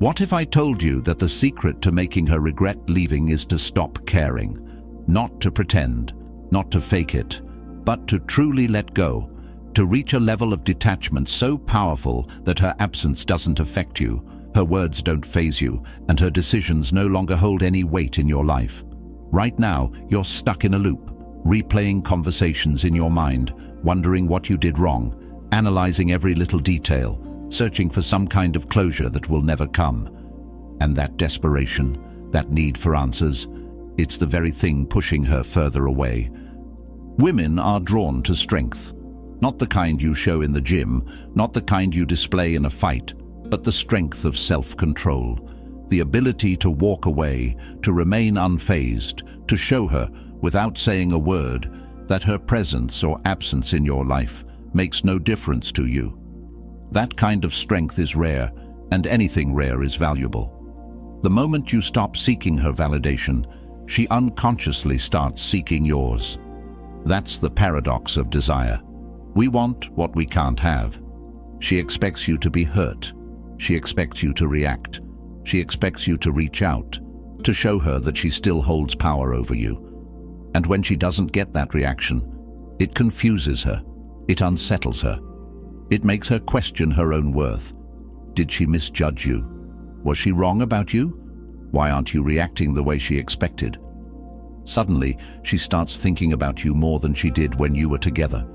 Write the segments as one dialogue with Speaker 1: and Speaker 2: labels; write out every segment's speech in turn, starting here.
Speaker 1: What if I told you that the secret to making her regret leaving is to stop caring? Not to pretend, not to fake it, but to truly let go, to reach a level of detachment so powerful that her absence doesn't affect you, her words don't faze you, and her decisions no longer hold any weight in your life. Right now, you're stuck in a loop, replaying conversations in your mind, wondering what you did wrong, analyzing every little detail, searching for some kind of closure that will never come. And that desperation, that need for answers, it's the very thing pushing her further away. Women are drawn to strength. Not the kind you show in the gym, not the kind you display in a fight, but the strength of self-control, the ability to walk away, to remain unfazed, to show her, without saying a word, that her presence or absence in your life makes no difference to you. That kind of strength is rare, and anything rare is valuable. The moment you stop seeking her validation, she unconsciously starts seeking yours. That's the paradox of desire. We want what we can't have. She expects you to be hurt. She expects you to react. She expects you to reach out, to show her that she still holds power over you. And when she doesn't get that reaction, it confuses her. It unsettles her. It makes her question her own worth. Did she misjudge you? Was she wrong about you? Why aren't you reacting the way she expected? Suddenly, she starts thinking about you more than she did when you were together.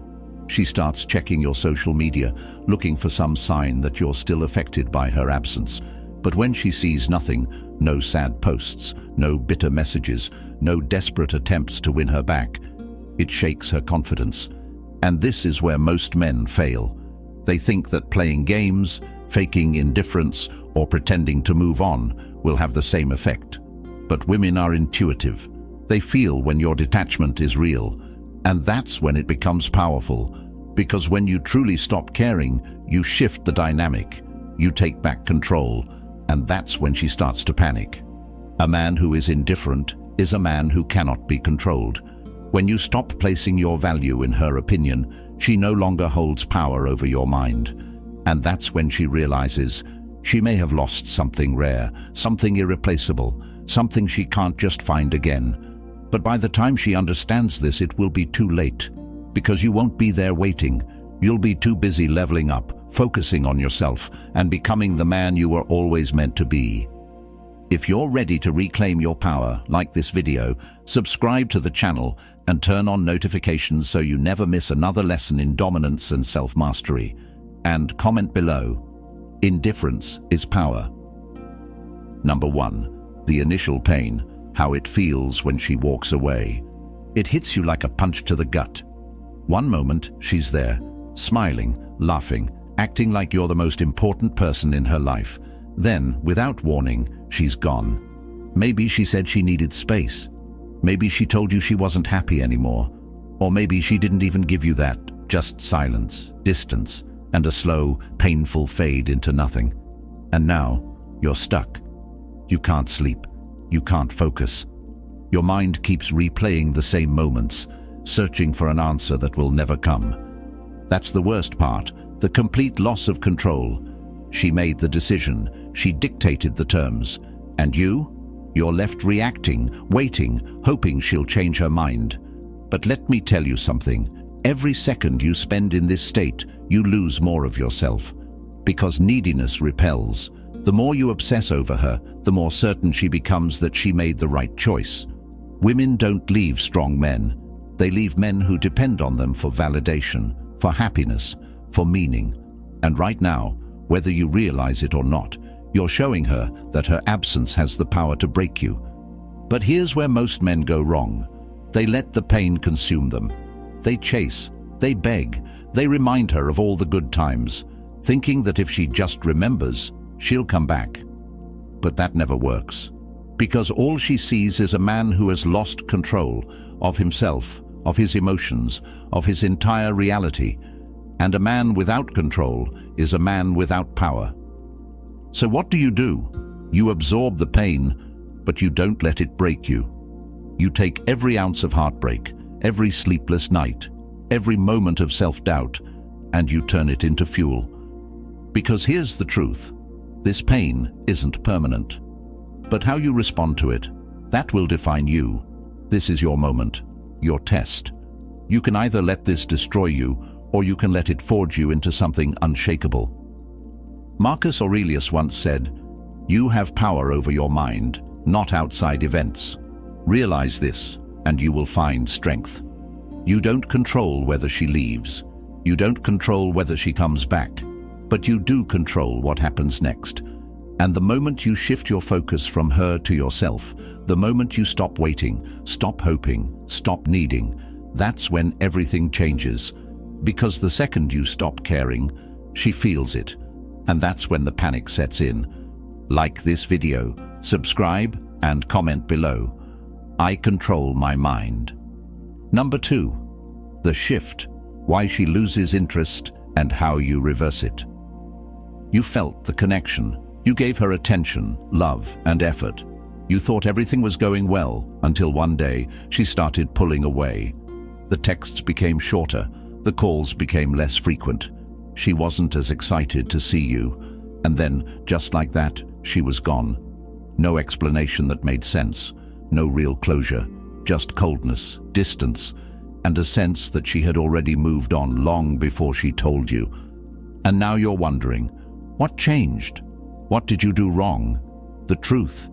Speaker 1: She starts checking your social media, looking for some sign that you're still affected by her absence. But when she sees nothing, no sad posts, no bitter messages, no desperate attempts to win her back, it shakes her confidence. And this is where most men fail. They think that playing games, faking indifference, or pretending to move on will have the same effect. But women are intuitive. They feel when your detachment is real. And that's when it becomes powerful, because when you truly stop caring, you shift the dynamic, you take back control, and that's when she starts to panic. A man who is indifferent is a man who cannot be controlled. When you stop placing your value in her opinion, she no longer holds power over your mind. And that's when she realizes she may have lost something rare, something irreplaceable, something she can't just find again. But by the time she understands this, it will be too late, because you won't be there waiting. You'll be too busy leveling up, focusing on yourself, and becoming the man you were always meant to be. If you're ready to reclaim your power, like this video, subscribe to the channel and turn on notifications so you never miss another lesson in dominance and self-mastery. And comment below, indifference is power. Number 1. The initial pain. How it feels when she walks away. It hits you like a punch to the gut. One moment, she's there, smiling, laughing, acting like you're the most important person in her life. Then, without warning, she's gone. Maybe she said she needed space. Maybe she told you she wasn't happy anymore. Or maybe she didn't even give you that, just silence, distance, and a slow, painful fade into nothing. And now, you're stuck. You can't sleep. You can't focus. Your mind keeps replaying the same moments, searching for an answer that will never come. That's the worst part, the complete loss of control. She made the decision, she dictated the terms, and you're left reacting, waiting, hoping she'll change her mind. But let me tell you something, every second you spend in this state, you lose more of yourself, because neediness repels. The more you obsess over her, the more certain she becomes that she made the right choice. Women don't leave strong men. They leave men who depend on them for validation, for happiness, for meaning. And right now, whether you realize it or not, you're showing her that her absence has the power to break you. But here's where most men go wrong. They let the pain consume them. They chase, they beg, they remind her of all the good times, thinking that if she just remembers, she'll come back. But that never works, because all she sees is a man who has lost control of himself, of his emotions, of his entire reality. And a man without control is a man without power. So what do? You absorb the pain, but you don't let it break you. You take every ounce of heartbreak, every sleepless night, every moment of self-doubt, and you turn it into fuel. Because here's the truth. This pain isn't permanent. But how you respond to it, that will define you. This is your moment, your test. You can either let this destroy you, or you can let it forge you into something unshakable. Marcus Aurelius once said, "You have power over your mind, not outside events. Realize this, and you will find strength." You don't control whether she leaves. You don't control whether she comes back. But you do control what happens next. And the moment you shift your focus from her to yourself, the moment you stop waiting, stop hoping, stop needing, that's when everything changes. Because the second you stop caring, she feels it. And that's when the panic sets in. Like this video, subscribe, and comment below. I control my mind. Number 2. The shift. Why she loses interest and how you reverse it. You felt the connection. You gave her attention, love, and effort. You thought everything was going well until one day she started pulling away. The texts became shorter. The calls became less frequent. She wasn't as excited to see you. And then, just like that, she was gone. No explanation that made sense. No real closure. Just coldness, distance, and a sense that she had already moved on long before she told you. And now you're wondering, what changed? What did you do wrong? The truth.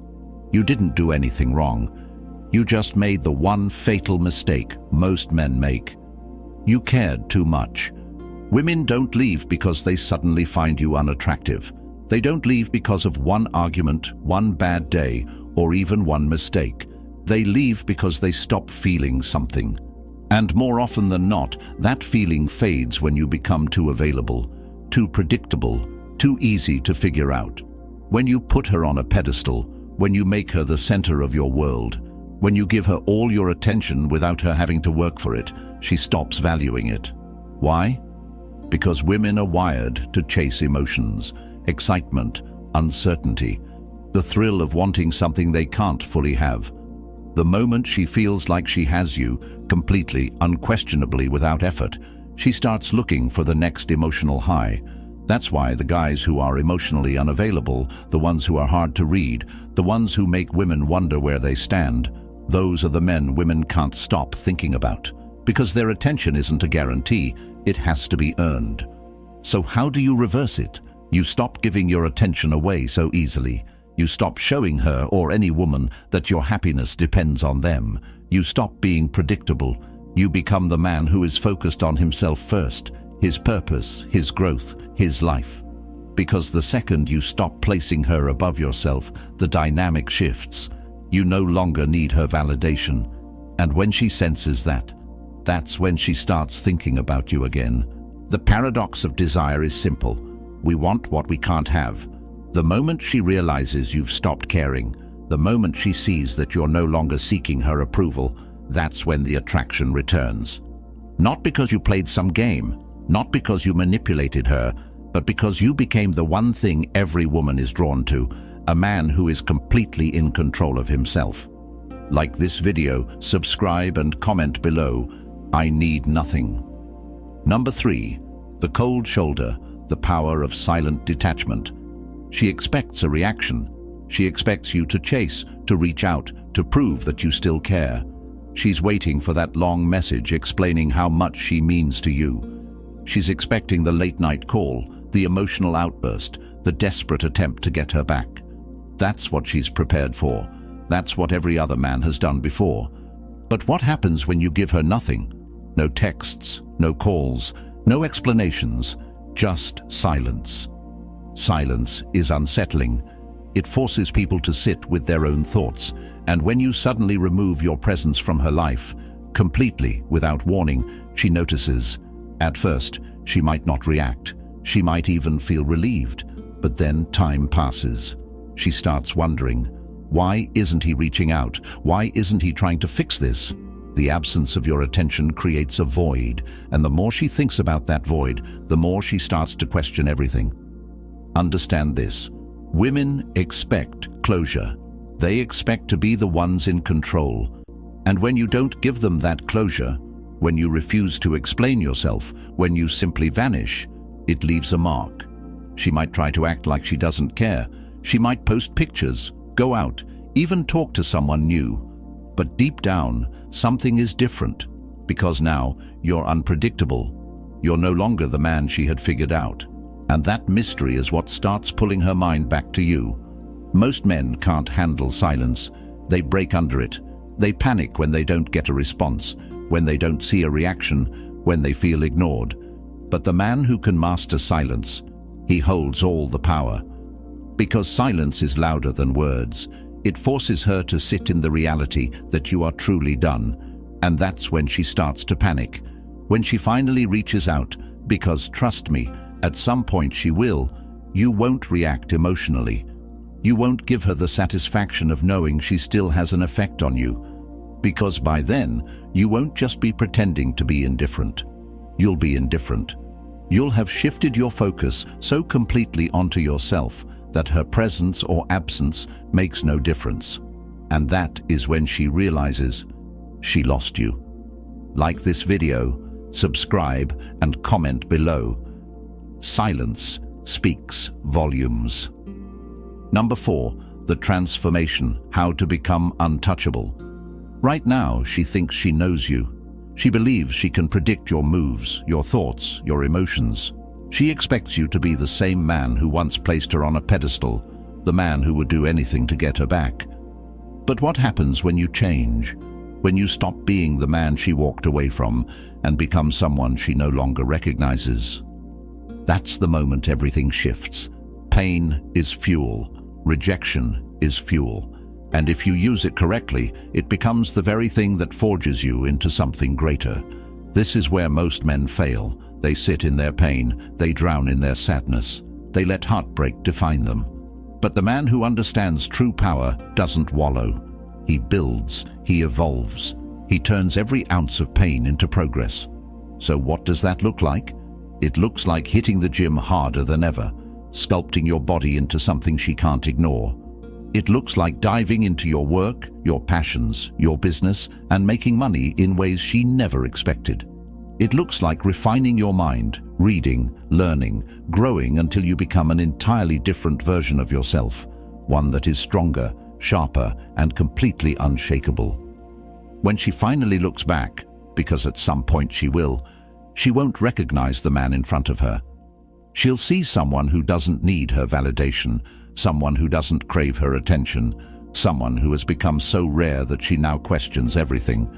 Speaker 1: You didn't do anything wrong. You just made the one fatal mistake most men make. You cared too much. Women don't leave because they suddenly find you unattractive. They don't leave because of one argument, one bad day, or even one mistake. They leave because they stop feeling something. And more often than not, that feeling fades when you become too available, too predictable, too easy to figure out. When you put her on a pedestal, when you make her the center of your world, when you give her all your attention without her having to work for it, she stops valuing it. Why? Because women are wired to chase emotions, excitement, uncertainty, the thrill of wanting something they can't fully have. The moment she feels like she has you, completely, unquestionably, without effort, she starts looking for the next emotional high. That's why the guys who are emotionally unavailable, the ones who are hard to read, the ones who make women wonder where they stand, those are the men women can't stop thinking about. Because their attention isn't a guarantee, it has to be earned. So how do you reverse it? You stop giving your attention away so easily. You stop showing her or any woman that your happiness depends on them. You stop being predictable. You become the man who is focused on himself first, his purpose, his growth, his life. Because the second you stop placing her above yourself, the dynamic shifts. You no longer need her validation. And when she senses that, that's when she starts thinking about you again. The paradox of desire is simple. We want what we can't have. The moment she realizes you've stopped caring, the moment she sees that you're no longer seeking her approval, that's when the attraction returns. Not because you played some game, not because you manipulated her, but because you became the one thing every woman is drawn to, a man who is completely in control of himself. Like this video, subscribe and comment below. I need nothing. Number 3. The cold shoulder, the power of silent detachment. She expects a reaction. She expects you to chase, to reach out, to prove that you still care. She's waiting for that long message explaining how much she means to you. She's expecting the late-night call, the emotional outburst, the desperate attempt to get her back. That's what she's prepared for. That's what every other man has done before. But what happens when you give her nothing? No texts, no calls, no explanations, just silence. Silence is unsettling. It forces people to sit with their own thoughts, and when you suddenly remove your presence from her life, completely, without warning, she notices. At first, she might not react. She might even feel relieved. But then time passes. She starts wondering, why isn't he reaching out? Why isn't he trying to fix this? The absence of your attention creates a void, and the more she thinks about that void, the more she starts to question everything. Understand this. Women expect closure. They expect to be the ones in control. And when you don't give them that closure, when you refuse to explain yourself, when you simply vanish, it leaves a mark. She might try to act like she doesn't care. She might post pictures, go out, even talk to someone new. But deep down, something is different, because now you're unpredictable. You're no longer the man she had figured out. And that mystery is what starts pulling her mind back to you. Most men can't handle silence. They break under it. They panic when they don't get a response, when they don't see a reaction, when they feel ignored. But the man who can master silence, he holds all the power. Because silence is louder than words, it forces her to sit in the reality that you are truly done. And that's when she starts to panic. When she finally reaches out, because trust me, at some point she will, you won't react emotionally. You won't give her the satisfaction of knowing she still has an effect on you. Because by then, you won't just be pretending to be indifferent. You'll be indifferent. You'll have shifted your focus so completely onto yourself that her presence or absence makes no difference. And that is when she realizes she lost you. Like this video, subscribe and comment below. Silence speaks volumes. Number 4, the transformation, how to become untouchable. Right now, she thinks she knows you. She believes she can predict your moves, your thoughts, your emotions. She expects you to be the same man who once placed her on a pedestal, the man who would do anything to get her back. But what happens when you change? When you stop being the man she walked away from and become someone she no longer recognizes? That's the moment everything shifts. Pain is fuel. Rejection is fuel. And if you use it correctly, it becomes the very thing that forges you into something greater. This is where most men fail. They sit in their pain. They drown in their sadness. They let heartbreak define them. But the man who understands true power doesn't wallow. He builds. He evolves. He turns every ounce of pain into progress. So what does that look like? It looks like hitting the gym harder than ever, sculpting your body into something she can't ignore. It looks like diving into your work, your passions, your business, and making money in ways she never expected. It looks like refining your mind, reading, learning, growing until you become an entirely different version of yourself, one that is stronger, sharper, and completely unshakable. When she finally looks back, because at some point she will, she won't recognize the man in front of her. She'll see someone who doesn't need her validation, someone who doesn't crave her attention, someone who has become so rare that she now questions everything.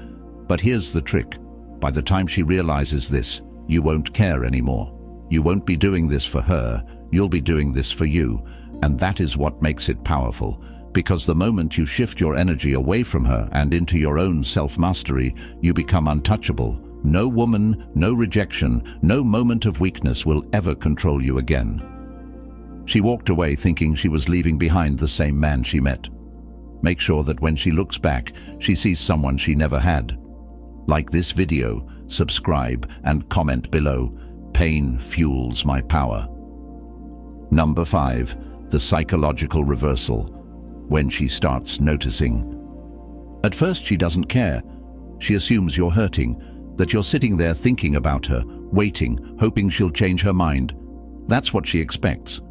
Speaker 1: But here's the trick. By the time she realizes this, you won't care anymore. You won't be doing this for her, you'll be doing this for you. And that is what makes it powerful. Because the moment you shift your energy away from her and into your own self-mastery, you become untouchable. No woman, no rejection, no moment of weakness will ever control you again. She walked away thinking she was leaving behind the same man she met. Make sure that when she looks back, she sees someone she never had. Like this video, subscribe and comment below. Pain fuels my power. Number 5, the psychological reversal, when she starts noticing. At first she doesn't care. She assumes you're hurting, that you're sitting there thinking about her, waiting, hoping she'll change her mind. That's what she expects.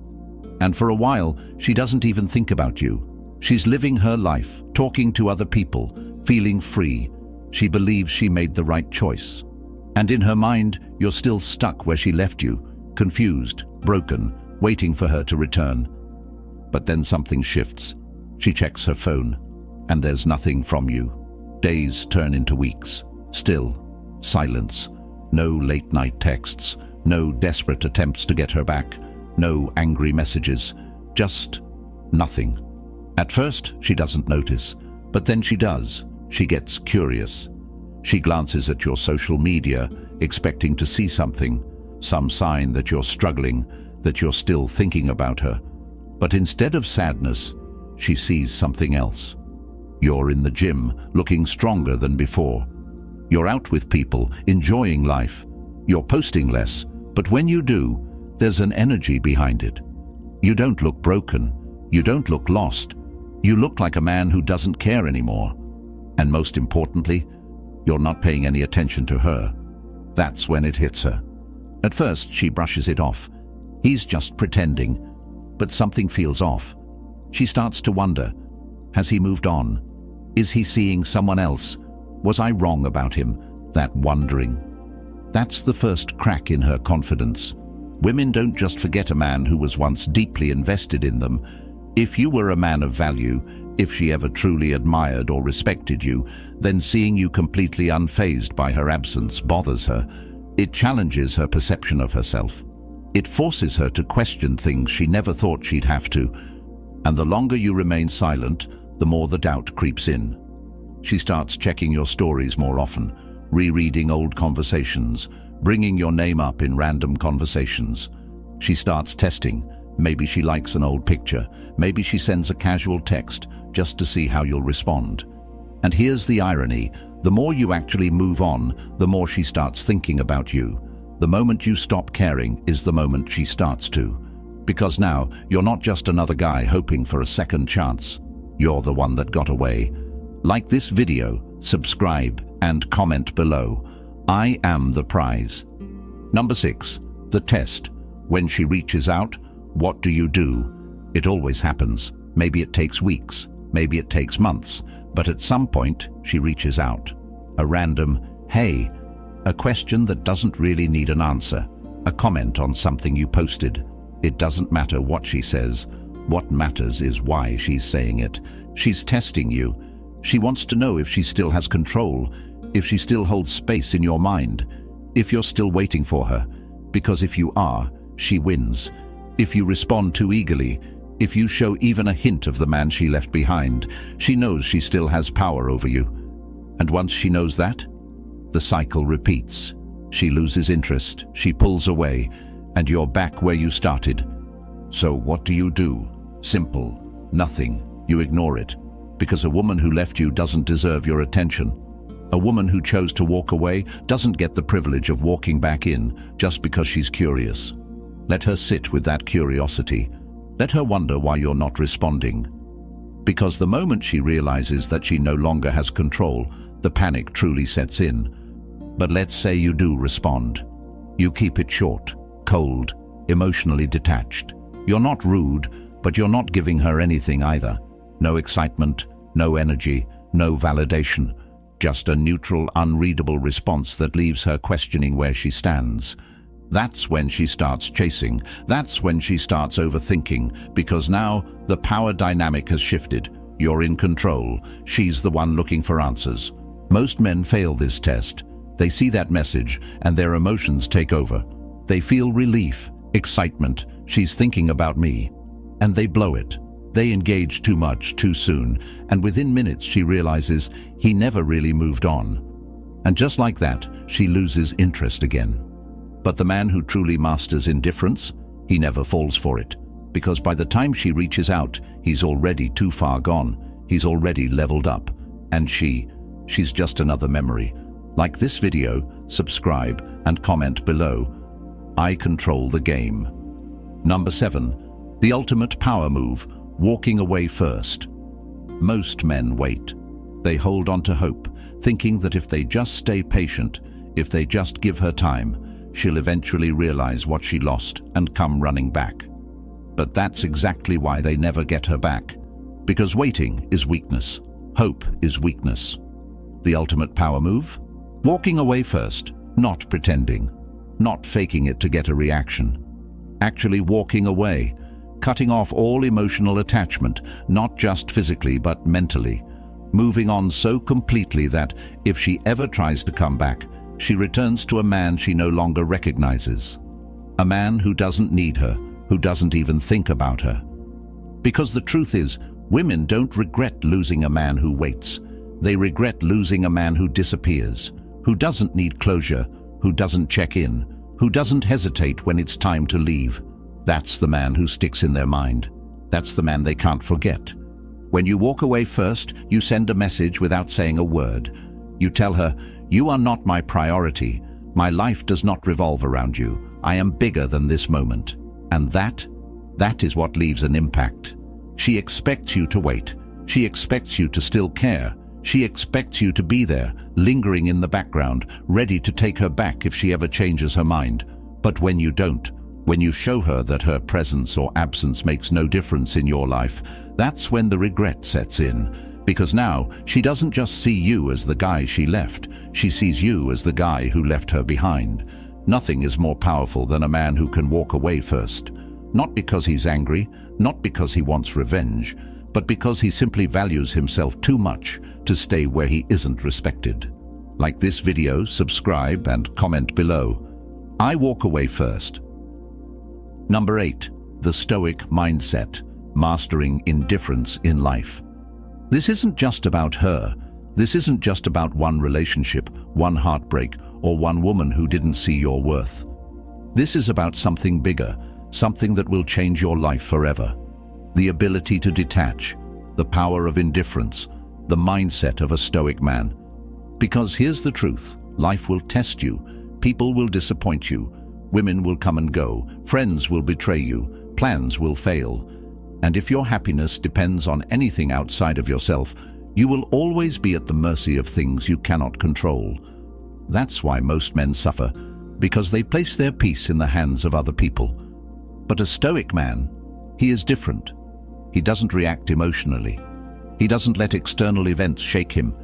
Speaker 1: And for a while, she doesn't even think about you. She's living her life, talking to other people, feeling free. She believes she made the right choice. And in her mind, you're still stuck where she left you, confused, broken, waiting for her to return. But then something shifts. She checks her phone, and there's nothing from you. Days turn into weeks. Still, silence. No late-night texts. No desperate attempts to get her back. No angry messages. Just nothing. At first, she doesn't notice, but then she does. She gets curious. She glances at your social media, expecting to see something, some sign that you're struggling, that you're still thinking about her. But instead of sadness, she sees something else. You're in the gym, looking stronger than before. You're out with people, enjoying life. You're posting less, but when you do, there's an energy behind it. You don't look broken. You don't look lost. You look like a man who doesn't care anymore. And most importantly, you're not paying any attention to her. That's when it hits her. At first, she brushes it off. He's just pretending. But something feels off. She starts to wonder, has he moved on? Is he seeing someone else? Was I wrong about him? That wondering. That's the first crack in her confidence. Women don't just forget a man who was once deeply invested in them. If you were a man of value, if she ever truly admired or respected you, then seeing you completely unfazed by her absence bothers her. It challenges her perception of herself. It forces her to question things she never thought she'd have to. And the longer you remain silent, the more the doubt creeps in. She starts checking your stories more often, rereading old conversations, bringing your name up in random conversations. She starts testing. Maybe she likes an old picture. Maybe she sends a casual text just to see how you'll respond. And here's the irony. The more you actually move on, the more she starts thinking about you. The moment you stop caring is the moment she starts to. Because now, you're not just another guy hoping for a second chance. You're the one that got away. Like this video, subscribe, and comment below. I am the prize. Number 6. The test. When she reaches out, what do you do? It always happens. Maybe it takes weeks. Maybe it takes months. But at some point, she reaches out. A random, hey, a question that doesn't really need an answer. A comment on something you posted. It doesn't matter what she says. What matters is why she's saying it. She's testing you. She wants to know if she still has control, if she still holds space in your mind, if you're still waiting for her. Because if you are, she wins. If you respond too eagerly, if you show even a hint of the man she left behind, she knows she still has power over you. And once she knows that, the cycle repeats. She loses interest, she pulls away, and you're back where you started. So what do? Simple. Nothing. You ignore it. Because a woman who left you doesn't deserve your attention. A woman who chose to walk away doesn't get the privilege of walking back in just because she's curious. Let her sit with that curiosity. Let her wonder why you're not responding. Because the moment she realizes that she no longer has control, the panic truly sets in. But let's say you do respond. You keep it short, cold, emotionally detached. You're not rude, but you're not giving her anything either. No excitement, no energy, no validation. Just a neutral, unreadable response that leaves her questioning where she stands. That's when she starts chasing. That's when she starts overthinking, because now the power dynamic has shifted. You're in control. She's the one looking for answers. Most men fail this test. They see that message and their emotions take over. They feel relief, excitement. She's thinking about me. And they blow it. They engage too much, too soon, and within minutes she realizes he never really moved on. And just like that, she loses interest again. But the man who truly masters indifference, he never falls for it, because by the time she reaches out, he's already too far gone. He's already leveled up. And she's just another memory. Like this video, subscribe, and comment below. I control the game. Number 7. The ultimate power move. Walking away first. Most men wait. They hold on to hope, thinking that if they just stay patient, if they just give her time, she'll eventually realize what she lost and come running back. But that's exactly why they never get her back. Because waiting is weakness. Hope is weakness. The ultimate power move? Walking away first, not pretending, not faking it to get a reaction. Actually walking away. Cutting off all emotional attachment, not just physically but mentally. Moving on so completely that, if she ever tries to come back, she returns to a man she no longer recognizes. A man who doesn't need her, who doesn't even think about her. Because the truth is, women don't regret losing a man who waits. They regret losing a man who disappears, who doesn't need closure, who doesn't check in, who doesn't hesitate when it's time to leave. That's the man who sticks in their mind. That's the man they can't forget. When you walk away first, you send a message without saying a word. You tell her, you are not my priority. My life does not revolve around you. I am bigger than this moment. And that is what leaves an impact. She expects you to wait. She expects you to still care. She expects you to be there, lingering in the background, ready to take her back if she ever changes her mind. But when you don't, When you show her that her presence or absence makes no difference in your life, that's when the regret sets in. Because now, she doesn't just see you as the guy she left, she sees you as the guy who left her behind. Nothing is more powerful than a man who can walk away first. Not because he's angry, not because he wants revenge, but because he simply values himself too much to stay where he isn't respected. Like this video, subscribe and comment below. I walk away first. Number 8. The Stoic Mindset. Mastering indifference in life. This isn't just about her. This isn't just about one relationship, one heartbreak, or one woman who didn't see your worth. This is about something bigger, something that will change your life forever. The ability to detach, the power of indifference, the mindset of a Stoic man. Because here's the truth, life will test you, people will disappoint you, women will come and go, friends will betray you, plans will fail. And if your happiness depends on anything outside of yourself, you will always be at the mercy of things you cannot control. That's why most men suffer, because they place their peace in the hands of other people. But a Stoic man, he is different. He doesn't react emotionally. He doesn't let external events shake him.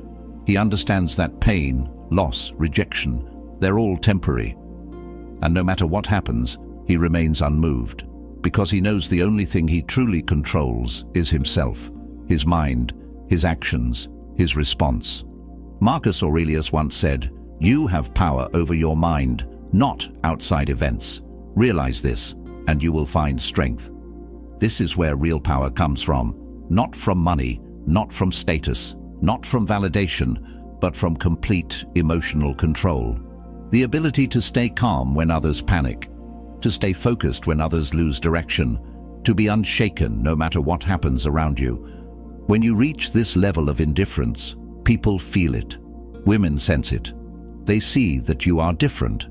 Speaker 1: He understands that pain, loss, rejection, they're all temporary. And no matter what happens, he remains unmoved, because he knows the only thing he truly controls is himself, his mind, his actions, his response. Marcus Aurelius once said, "You have power over your mind, not outside events. Realize this, and you will find strength." This is where real power comes from, not from money, not from status, not from validation, but from complete emotional control. The ability to stay calm when others panic, to stay focused when others lose direction, to be unshaken no matter what happens around you. When you reach this level of indifference, people feel it. Women sense it. They see that you are different,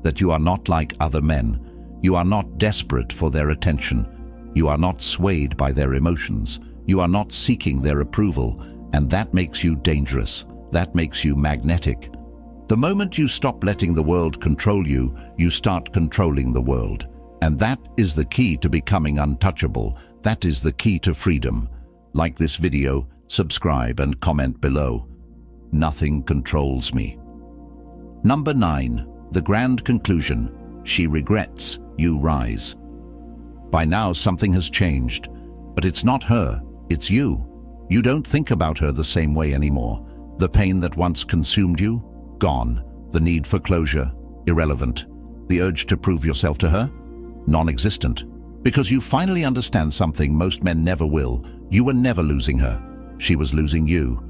Speaker 1: that you are not like other men. You are not desperate for their attention. You are not swayed by their emotions. You are not seeking their approval, and that makes you dangerous. That makes you magnetic. The moment you stop letting the world control you, you start controlling the world. And that is the key to becoming untouchable. That is the key to freedom. Like this video, subscribe and comment below. Nothing controls me. Number 9. The grand conclusion. She regrets, you rise. By now something has changed, but it's not her, it's you. You don't think about her the same way anymore. The pain that once consumed you, gone. The need for closure, irrelevant. The urge to prove yourself to her, non-existent. Because you finally understand something most men never will. You were never losing her. She was losing you.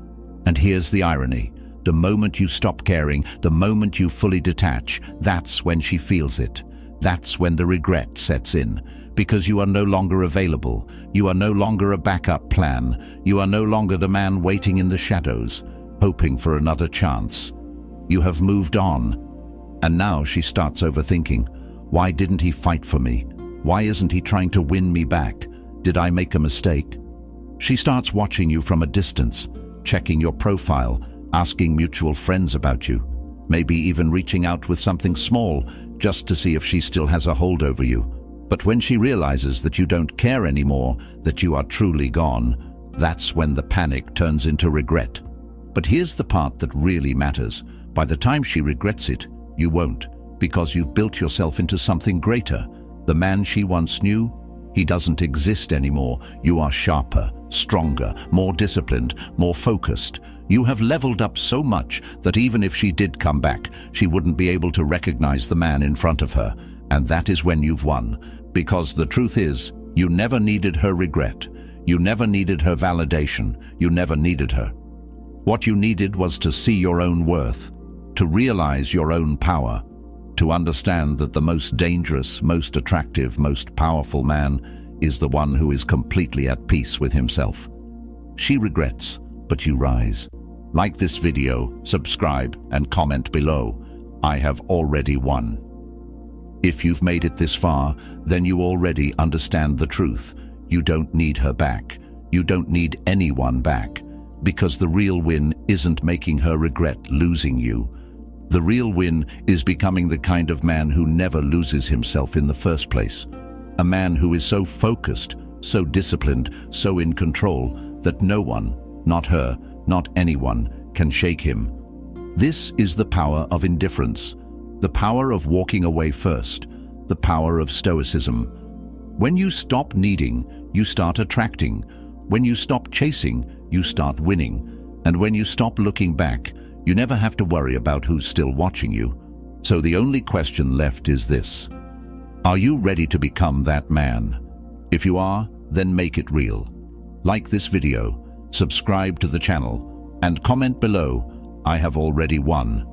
Speaker 1: And here's the irony. The moment you stop caring, the moment you fully detach, that's when she feels it. That's when the regret sets in. Because you are no longer available. You are no longer a backup plan. You are no longer the man waiting in the shadows, hoping for another chance. You have moved on. And now she starts overthinking. Why didn't he fight for me? Why isn't he trying to win me back? Did I make a mistake? She starts watching you from a distance, checking your profile, asking mutual friends about you, maybe even reaching out with something small just to see if she still has a hold over you. But when she realizes that you don't care anymore, that you are truly gone, that's when the panic turns into regret. But here's the part that really matters. By the time she regrets it, you won't, because you've built yourself into something greater. The man she once knew, he doesn't exist anymore. You are sharper, stronger, more disciplined, more focused. You have leveled up so much that even if she did come back, she wouldn't be able to recognize the man in front of her. And that is when you've won. Because the truth is, you never needed her regret. You never needed her validation. You never needed her. What you needed was to see your own worth, to realize your own power, to understand that the most dangerous, most attractive, most powerful man is the one who is completely at peace with himself. She regrets, but you rise. Like this video, subscribe and comment below. I have already won. If you've made it this far, then you already understand the truth. You don't need her back. You don't need anyone back. Because the real win isn't making her regret losing you. The real win is becoming the kind of man who never loses himself in the first place. A man who is so focused, so disciplined, so in control that no one, not her, not anyone, can shake him. This is the power of indifference, the power of walking away first, the power of Stoicism. When you stop needing, you start attracting. When you stop chasing, you start winning. And when you stop looking back, you never have to worry about who's still watching you. So the only question left is this: are you ready to become that man? If you are, then make it real. Like this video, subscribe to the channel, and comment below, "I have already won."